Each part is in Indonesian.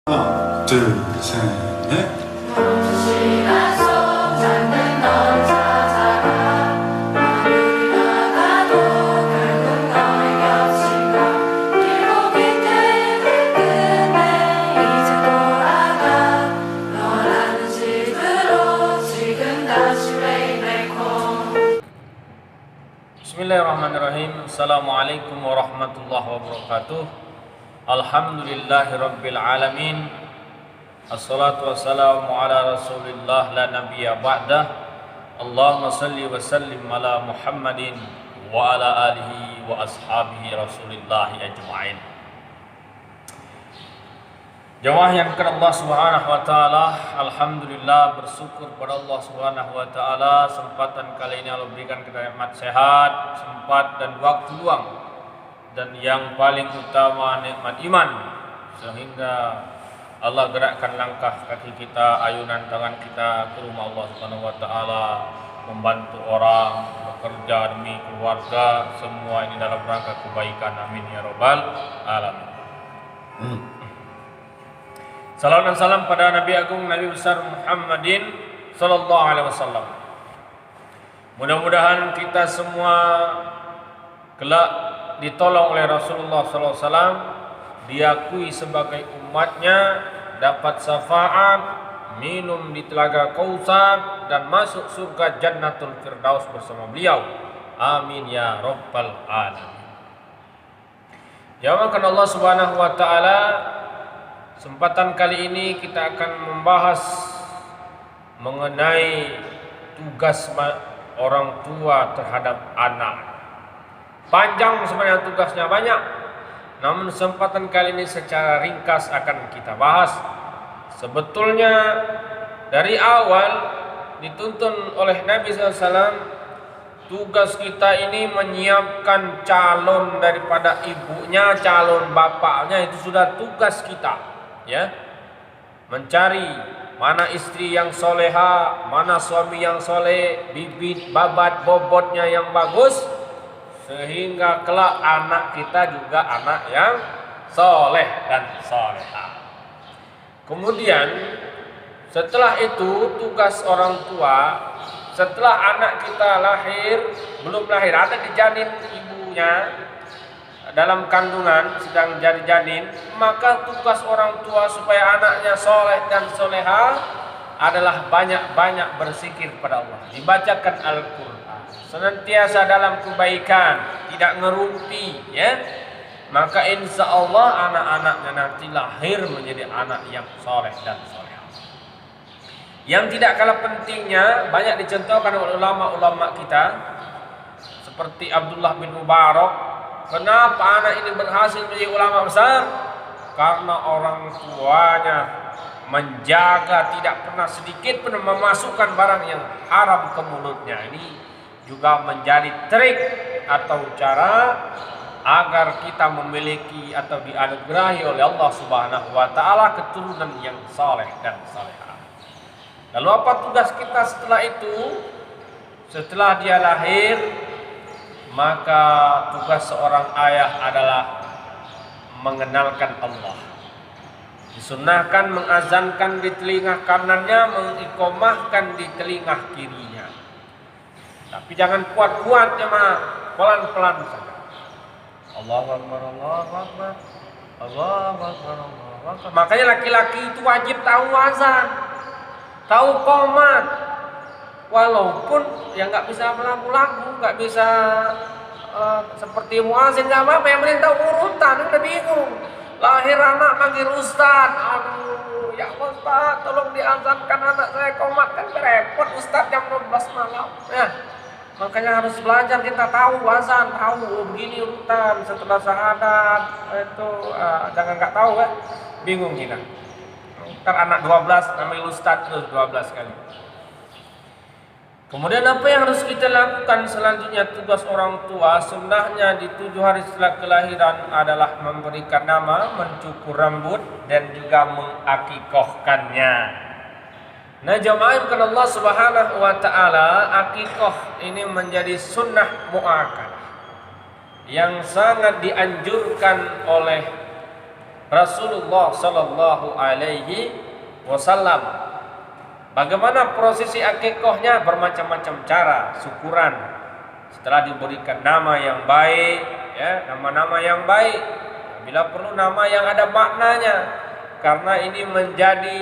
하나, 둘, 셋, 넷. 시간 속 잠든 널 찾아가 하늘이 나가도 결국 너의 곁이가 길고 긴 길을 끝내 이제 돌아가 너라는 집으로 지금 다시 way back home. Bismillahirrahmanirrahim. Assalamualaikum warahmatullahi wabarakatuh. Alhamdulillahirabbil alamin. Assalatu wassalamu ala Rasulillah la nabiyya ba'dah. Allahumma salli wa sallim ala Muhammadin wa ala alihi wa ashabihi Rasulillah ajma'in. Jamaah yang dimuliakan Allah Subhanahu wa taala, alhamdulillah bersyukur pada Allah Subhanahu wa taala kesempatan kali ini Allah berikan kita nikmat sehat, sempat dan waktu luang, dan yang paling utama nikmat iman, sehingga Allah gerakkan langkah kaki kita, ayunan tangan kita ke rumah Allah Subhanahu wa taala, membantu orang, bekerja demi keluarga, semua ini dalam rangka kebaikan. Amin ya rabbal alamin. Salam dan salam pada Nabi Agung Nabi besar Muhammadin sallallahu alaihi wasallam. Mudah-mudahan kita semua kelak ditolong oleh Rasulullah sallallahu alaihi wasallam, diakui sebagai umatnya, dapat syafaat, minum di telaga Kautsar dan masuk surga Jannatul Firdaus bersama beliau. Amin ya rabbal alamin. Jamaah Allah Subhanahu wa taala, kesempatan kali ini kita akan membahas mengenai tugas orang tua terhadap anak. Panjang sebenarnya tugasnya, banyak. Namun kesempatan kali ini secara ringkas akan kita bahas. Sebetulnya dari awal dituntun oleh Nabi SAW, tugas kita ini menyiapkan calon daripada ibunya, calon bapaknya, itu sudah tugas kita, ya. Mencari mana istri yang soleha, mana suami yang soleh, bibit babat bobotnya yang bagus, sehingga kelak anak kita juga anak yang soleh dan soleha. Kemudian setelah itu tugas orang tua, setelah anak kita lahir, belum lahir, ada di janin ibunya, dalam kandungan sedang jadi janin, maka tugas orang tua supaya anaknya soleh dan soleha adalah banyak-banyak berzikir pada Allah, dibacakan Al-Quran, senantiasa dalam kebaikan, tidak ngerumpi, ya. Maka insya Allah anak-anaknya nanti lahir menjadi anak yang soleh dan soleh. Yang tidak kalah pentingnya, banyak dicontohkan oleh ulama-ulama kita, seperti Abdullah bin Mubarak. Kenapa anak ini berhasil menjadi ulama besar? Karena orang tuanya menjaga, tidak pernah sedikit pun memasukkan barang yang haram ke mulutnya. Ini juga menjadi trik atau cara agar kita memiliki atau dianugerahi oleh Allah Subhanahu wa taala keturunan yang saleh dan salehah. Lalu apa tugas kita setelah itu? Setelah dia lahir, maka tugas seorang ayah adalah mengenalkan Allah. Disunnahkan mengazankan di telinga kanannya, mengiqomahkan di telinga kirinya. Tapi jangan kuat-kuat, jemaah, pelan-pelan saja. Allahu Akbar, Allahu Akbar, Allahu Akbar, Allahu Akbar. Makanya laki-laki itu wajib tahu azan, tahu qomat, walaupun ya nggak bisa lagu-lagu, nggak bisa seperti muazin, nggak apa-apa, yang penting tahu urutan. Udah bingung, lahir anak manggil ustad, aduh ya ustad tolong diazankan anak saya qomat, kan repot ustad jam 12 malam, ya. Makanya harus belajar, kita tahu azan, tahu begini urutan, setelah syahadat itu jangan nggak tahu, ya, bingung kita. Ntar anak 12 namanya ustad terus 12 kali. Kemudian apa yang harus kita lakukan selanjutnya? Tugas orang tua sunnahnya di 7 hari setelah kelahiran adalah memberikan nama, mencukur rambut, dan juga mengakikohkannya. Nah, jamaah bukan Allah Subhanahu wa taala, akikoh ini menjadi sunnah muakkadah yang sangat dianjurkan oleh Rasulullah Sallallahu Alaihi Wasallam. Bagaimana prosesi akikahnya? Bermacam-macam cara, syukuran. Setelah diberikan nama yang baik, ya, nama-nama yang baik. Bila perlu nama yang ada maknanya, karena ini menjadi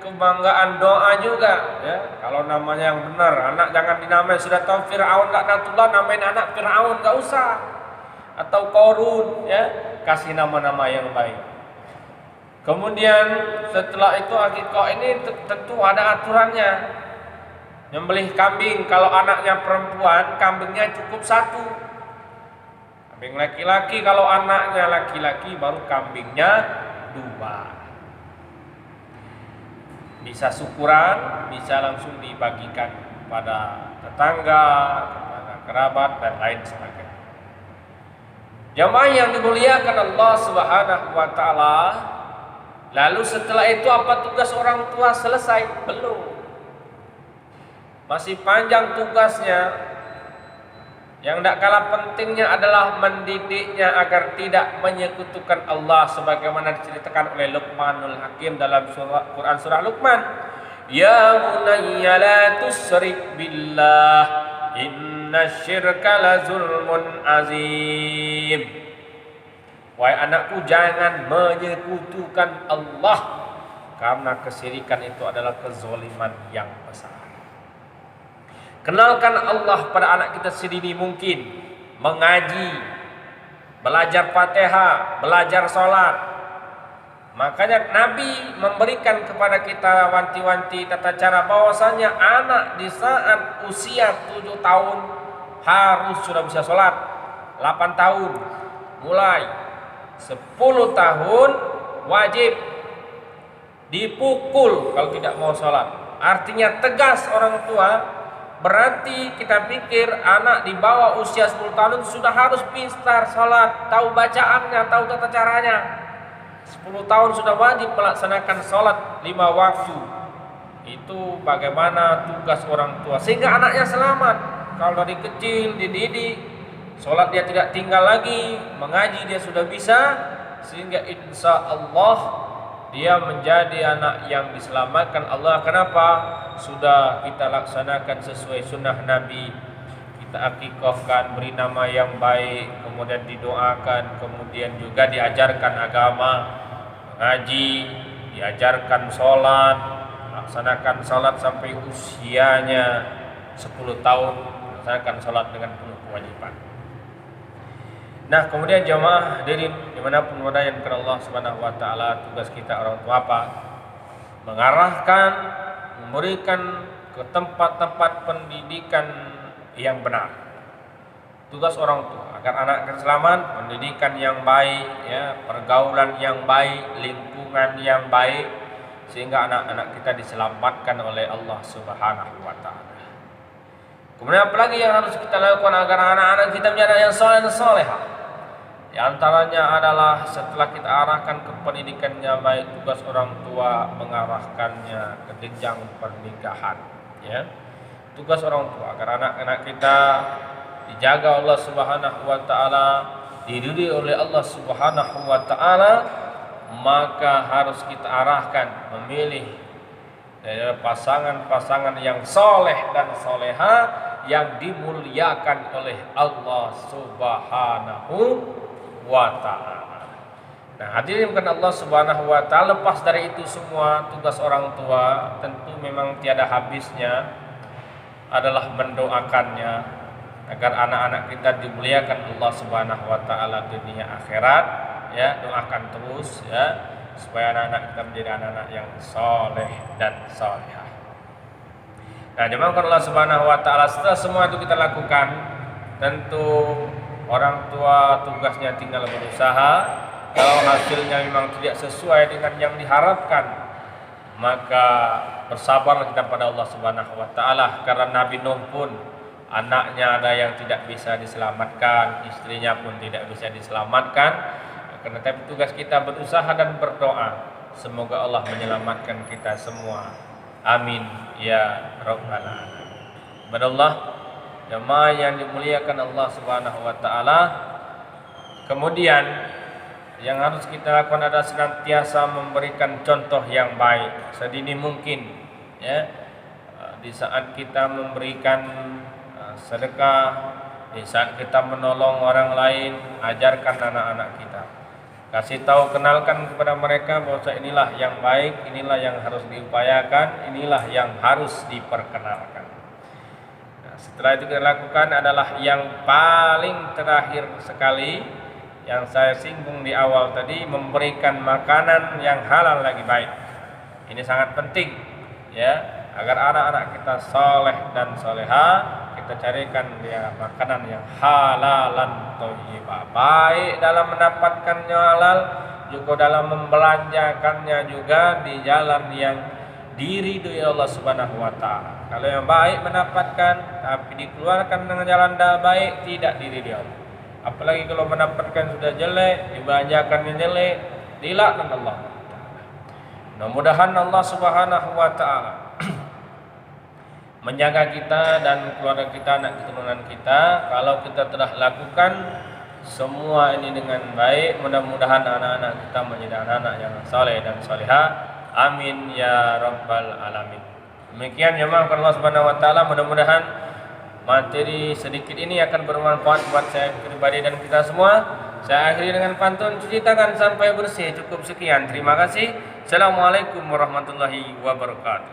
kebanggaan doa juga, ya. Kalau namanya yang benar, anak jangan dinamai, sudah tahu Fir'aun laknatullah, namain anak Fir'aun, gak usah. Atau Qarun, ya, kasih nama-nama yang baik. Kemudian setelah itu akikah ini tentu ada aturannya. Nyembelih kambing, kalau anaknya perempuan, kambingnya cukup satu. Kambing laki-laki, kalau anaknya laki-laki, baru kambingnya dua. Bisa syukuran, bisa langsung dibagikan kepada tetangga, kepada kerabat, dan lain sebagainya. Jamaah yang dimuliakan Allah Subhanahu wa Ta'ala, lalu setelah itu apa tugas orang tua? Selesai? Belum. Masih panjang tugasnya. Yang tidak kalah pentingnya adalah mendidiknya agar tidak menyekutukan Allah, sebagaimana diceritakan oleh Luqmanul Hakim dalam Quran surah Luqman. Ya bunayya la tusyrik billah, inna syirka la zulmun azim. Wahai anakku, jangan menyekutukan Allah, karena kesyirikan itu adalah kezaliman yang besar. Kenalkan Allah pada anak kita sedini mungkin, mengaji, belajar Fatihah, belajar sholat. Makanya Nabi memberikan kepada kita wanti-wanti tata cara bahwasanya anak di saat usia 7 tahun harus sudah bisa sholat, 8 tahun mulai, 10 tahun wajib dipukul kalau tidak mau sholat. Artinya tegas orang tua. Berarti kita pikir anak di bawah usia 10 tahun sudah harus pintar sholat, tahu bacaannya, tahu tata caranya. 10 tahun sudah wajib melaksanakan sholat 5 waktu. Itu bagaimana tugas orang tua, sehingga anaknya selamat. Kalau dari kecil dididik, sholat dia tidak tinggal lagi, mengaji dia sudah bisa, sehingga insya Allah dia menjadi anak yang diselamatkan Allah. Kenapa? Sudah kita laksanakan sesuai sunnah Nabi. Kita akikahkan, beri nama yang baik, kemudian didoakan, kemudian juga diajarkan agama, mengaji, diajarkan sholat, laksanakan sholat sampai usianya 10 tahun, laksanakan sholat dengan penuh kewajiban. Nah, kemudian jamaah hadirin dimanapun berada yang kepada Allah Subhanahu wa Ta'ala, tugas kita orang tua apa? Mengarahkan, memberikan ke tempat-tempat pendidikan yang benar. Tugas orang tua agar anak selamat, pendidikan yang baik, ya, pergaulan yang baik, lingkungan yang baik, sehingga anak-anak kita diselamatkan oleh Allah Subhanahu wa Ta'ala. Kemudian apalagi yang harus kita lakukan agar anak-anak kita menjadi anak yang saleh dan salehah? Di antaranya adalah setelah kita arahkan ke pendidikannya baik, tugas orang tua mengarahkannya ke jenjang pernikahan, ya. Tugas orang tua agar anak-anak kita dijaga Allah Subhanahu wa Ta'ala, dididik oleh Allah Subhanahu wa Ta'ala, maka harus kita arahkan memilih dari pasangan-pasangan yang soleh dan soleha, yang dimuliakan oleh Allah Subhanahu wa Ta'ala. Nah, hadirin bukan Allah Subhanahu wa Ta'ala, lepas dari itu semua tugas orang tua tentu memang tiada habisnya adalah mendoakannya agar anak-anak kita dimuliakan Allah Subhanahu wa Ta'ala dunia akhirat, ya. Doakan terus, ya, supaya anak-anak kita menjadi anak-anak yang soleh dan solehah. Nah, dimana Allah Subhanahu wa Ta'ala, setelah semua itu kita lakukan, tentu orang tua tugasnya tinggal berusaha. Kalau hasilnya memang tidak sesuai dengan yang diharapkan, maka bersabarlah kita pada Allah Subhanahu wa Ta'ala. Karena Nabi Nuh pun anaknya ada yang tidak bisa diselamatkan, istrinya pun tidak bisa diselamatkan. Karena tapi tugas kita berusaha dan berdoa, semoga Allah menyelamatkan kita semua. Amin ya rabbal alamin. Subhanallah, jemaah yang dimuliakan Allah Subhanahu wa Ta'ala. Kemudian yang harus kita lakukan adalah senantiasa memberikan contoh yang baik sedini mungkin, ya. Di saat kita memberikan sedekah, di saat kita menolong orang lain, ajarkan anak-anak kita, kasih tahu, kenalkan kepada mereka bahwa inilah yang baik, inilah yang harus diupayakan, inilah yang harus diperkenalkan. Nah, setelah itu kita lakukan adalah yang paling terakhir sekali yang saya singgung di awal tadi, memberikan makanan yang halal lagi baik. Ini sangat penting, ya, agar anak-anak kita soleh dan soleha. Kita carikan dia makanan yang halalan thayyibah, baik dalam mendapatkannya halal, juga dalam membelanjakannya juga di jalan yang diridhoi Allah Subhanahu wa taala. Kalau yang baik mendapatkan tapi dikeluarkan dengan jalan tidak baik, tidak diridhoi Allah. Apalagi kalau mendapatkan sudah jelek, dibelanjakannya jelek, dilaknat Allah. Mudah-mudahan Allah Subhanahu wa taala menjaga kita dan keluarga kita, anak keturunan kita. Kalau kita telah lakukan semua ini dengan baik, mudah-mudahan anak-anak kita menjadi anak-anak yang saleh dan salihah. Amin ya rabbal alamin. Demikian jemaah Allah Subhanahu wa taala, mudah-mudahan materi sedikit ini akan bermanfaat buat saya pribadi dan kita semua. Saya akhiri dengan pantun, cuci tangan sampai bersih. Cukup sekian. Terima kasih. Assalamualaikum warahmatullahi wabarakatuh.